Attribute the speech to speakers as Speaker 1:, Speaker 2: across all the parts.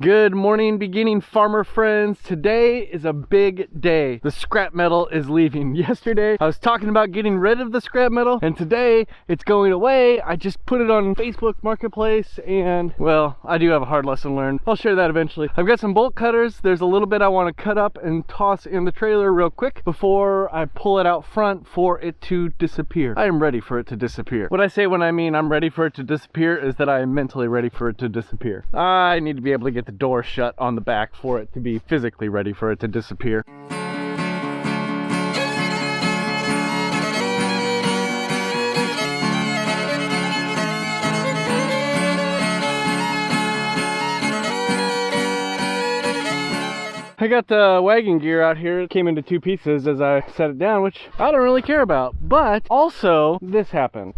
Speaker 1: Good morning, beginning farmer friends. Today is a big day. The scrap metal is leaving. Yesterday, I was talking about getting rid of the scrap metal, and today it's going away. I just put it on Facebook Marketplace, and well, I do have a hard lesson learned. I'll share that eventually. I've got some bolt cutters. There's a little bit I want to cut up and toss in the trailer real quick before I pull it out front for it to disappear. I am ready for it to disappear. What I say when I mean I'm ready for it to disappear is that I am mentally ready for it to disappear. I need to be able to get the door shut on the back for it to be physically ready for it to disappear. I got the wagon gear out here. It came into two pieces as I set it down, which I don't really care about. But also, this happened.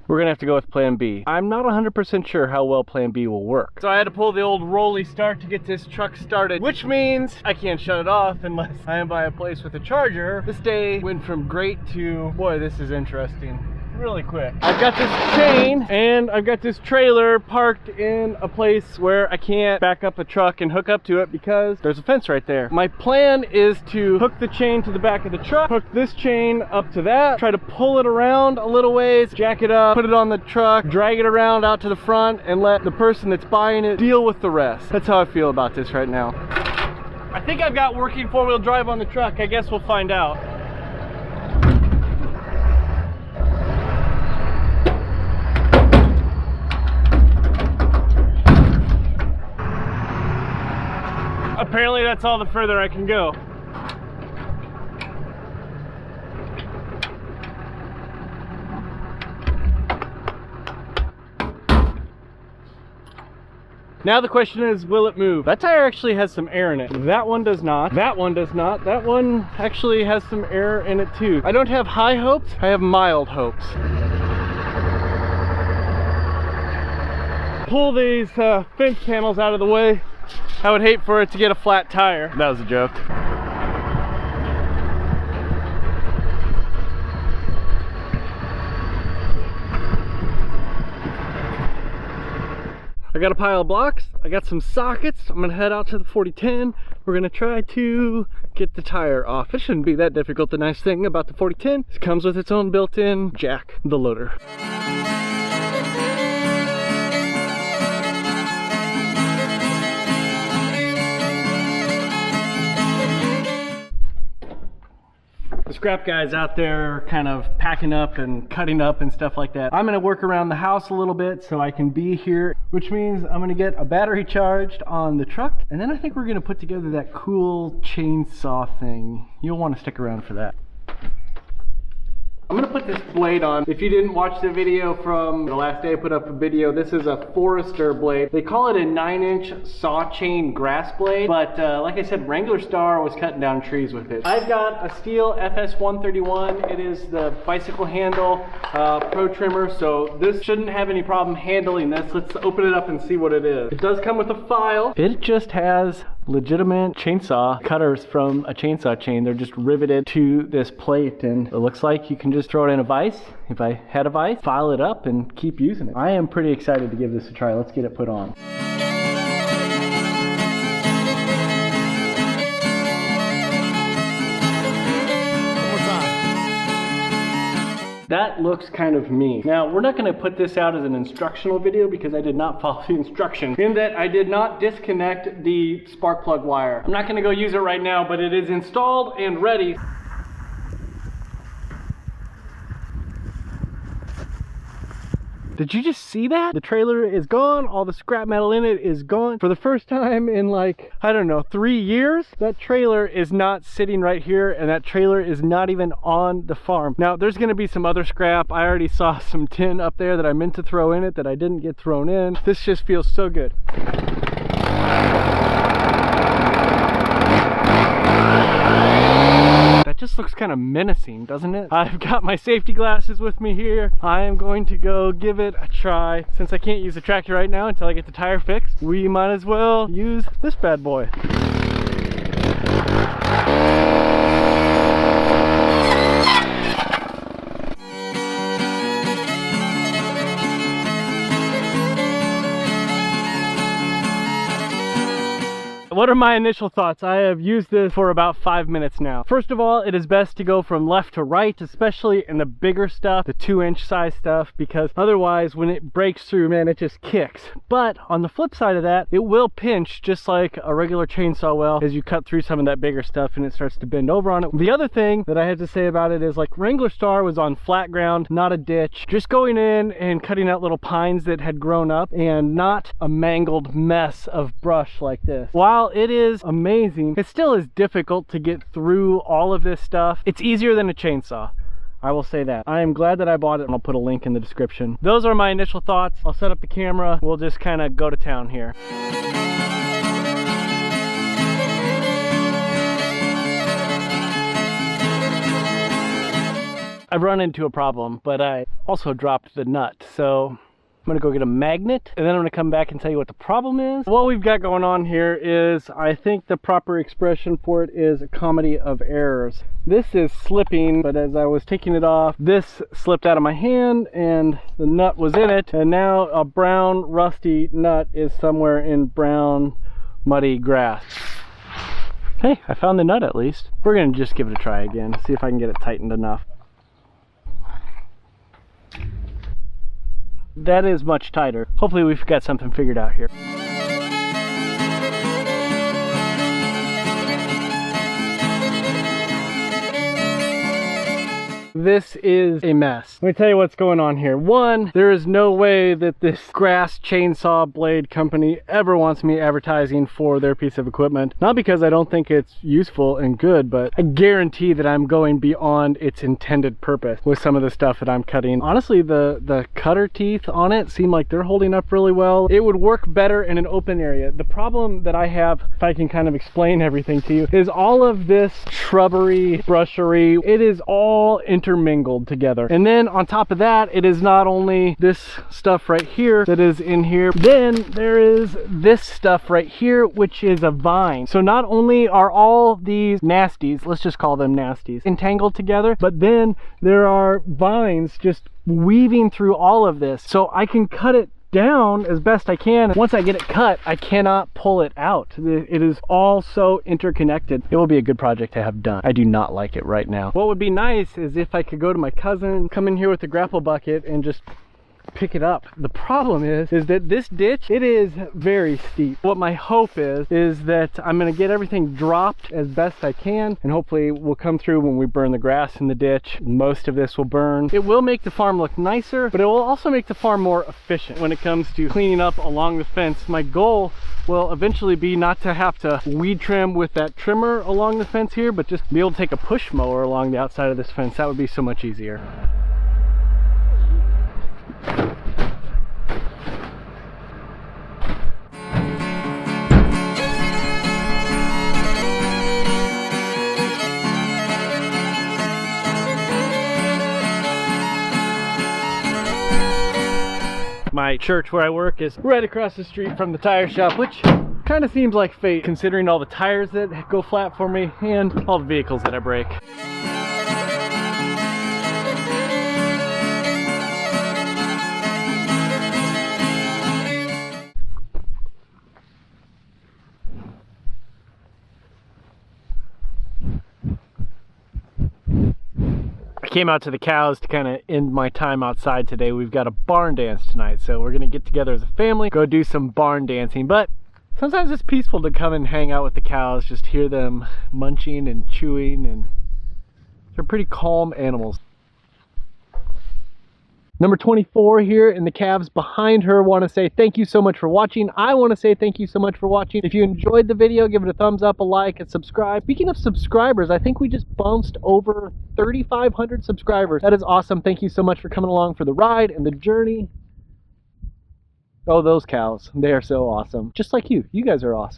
Speaker 1: We're gonna have to go with plan B. I'm not 100% sure how well plan B will work. So I had to pull the old rolly start to get this truck started, which means I can't shut it off unless I am by a place with a charger. This day went from great to, boy, this is interesting. Really quick. I've got this chain and I've got this trailer parked in a place where I can't back up a truck and hook up to it because there's a fence right there. My plan is to hook the chain to the back of the truck, hook this chain up to that, try to pull it around a little ways, jack it up, put it on the truck, drag it around out to the front, and let the person that's buying it deal with the rest. That's how I feel about this right now. I think I've got working four-wheel drive on the truck. I guess we'll find out. Apparently that's all the further I can go. Now the question is, will it move? That tire actually has some air in it. That one does not. That one does not. That one actually has some air in it too. I don't have high hopes, I have mild hopes. Pull these fence panels out of the way. I would hate for it to get a flat tire. That was a joke. I got a pile of blocks, I got some sockets. I'm gonna head out to the 4010. We're gonna try to get the tire off. It shouldn't be that difficult. The nice thing about the 4010 is it comes with its own built-in jack, the loader. The scrap guys out there kind of packing up and cutting up and stuff like that. I'm gonna work around the house a little bit so I can be here, which means I'm gonna get a battery charged on the truck, and then I think we're gonna put together that cool chainsaw thing. You'll want to stick around for that. I'm gonna put this blade on. If you didn't watch the video from the last day I put up a video, this is a Forester blade. They call it a 9-inch saw chain grass blade, but like I said, Wrangler Star was cutting down trees with it. I've got a steel FS131. It is the bicycle handle pro trimmer, so this shouldn't have any problem handling this. Let's open it up and see what it is. It does come with a file. It just has legitimate chainsaw cutters from a chainsaw chain. They're just riveted to this plate, and it looks like you can just throw it in a vise. If I had a vise, file it up and keep using it. I am pretty excited to give this a try. Let's get it put on. That looks kind of mean. Now, we're not gonna put this out as an instructional video because I did not follow the instructions, in that I did not disconnect the spark plug wire. I'm not gonna go use it right now, but it is installed and ready. Did you just see that? The trailer is gone. All the scrap metal in it is gone. For the first time in like, I don't know, 3 years, that trailer is not sitting right here, and that trailer is not even on the farm. Now, there's gonna be some other scrap. I already saw some tin up there that I meant to throw in it that I didn't get thrown in. This just feels so good. That just looks kind of menacing, doesn't it? I've got my safety glasses with me here. I am going to go give it a try. Since I can't use the tractor right now until I get the tire fixed, we might as well use this bad boy. what are my initial thoughts? I have used this for about 5 minutes now. First of all, it is best to go from left to right, especially in the bigger stuff, the 2-inch size stuff, because otherwise when it breaks through, man, it just kicks. But on the flip side of that, it will pinch just like a regular chainsaw will as you cut through some of that bigger stuff and it starts to bend over on it. The other thing that I had to say about it is, like, Wrangler Star was on flat ground, not a ditch. Just going in and cutting out little pines that had grown up and not a mangled mess of brush like this. While it is amazing, it still is difficult to get through all of this stuff. It's easier than a chainsaw, I will say that. I am glad that I bought it, and I'll put a link in the description. Those are my initial thoughts. I'll set up the camera. We'll just kind of go to town here. I've run into a problem, but I also dropped the nut, so I'm gonna go get a magnet, and then I'm gonna come back and tell you what the problem is. What we've got going on here is, I think the proper expression for it is a comedy of errors. This is slipping, but as I was taking it off, this slipped out of my hand and the nut was in it, and now a brown rusty nut is somewhere in brown muddy grass. Hey, I found the nut at least. We're gonna just give it a try again, see if I can get it tightened enough. That is much tighter. Hopefully we've got something figured out here. This is a mess. Let me tell you what's going on here. One, there is no way that this grass chainsaw blade company ever wants me advertising for their piece of equipment. Not because I don't think it's useful and good, but I guarantee that I'm going beyond its intended purpose with some of the stuff that I'm cutting. Honestly, the cutter teeth on it seem like they're holding up really well. It would work better in an open area. The problem that I have, if I can kind of explain everything to you, is all of this shrubbery, brushery, it is all intermingled together. And then on top of that, it is not only this stuff right here that is in here, then there is this stuff right here, which is a vine. So not only are all these nasties, let's just call them nasties, entangled together, but then there are vines just weaving through all of this. So I can cut it down as best I can. Once I get it cut, I cannot pull it out. It is all so interconnected. It will be a good project to have done. I do not like it right now. What would be nice is if I could go to my cousin, come in here with a grapple bucket and just pick it up. The problem is that this ditch, it is very steep. What my hope is that I'm going to get everything dropped as best I can, and hopefully we'll come through when we burn the grass in the ditch. Most of this will burn. It will make the farm look nicer, but it will also make the farm more efficient when it comes to cleaning up along the fence. My goal will eventually be not to have to weed trim with that trimmer along the fence here, but just be able to take a push mower along the outside of this fence. That would be so much easier. My church where I work is right across the street from the tire shop, which kind of seems like fate considering all the tires that go flat for me and all the vehicles that I break. Came out to the cows to kind of end my time outside today. We've got a barn dance tonight, so we're gonna get together as a family, go do some barn dancing. But sometimes it's peaceful to come and hang out with the cows, just hear them munching and chewing, and they're pretty calm animals. Number 24 here, and the calves behind her want to say thank you so much for watching. I want to say thank you so much for watching. If you enjoyed the video, give it a thumbs up, a like, and subscribe. Speaking of subscribers, I think we just bounced over 3,500 subscribers. That is awesome. Thank you so much for coming along for the ride and the journey. Oh, those cows. They are so awesome. Just like you. You guys are awesome.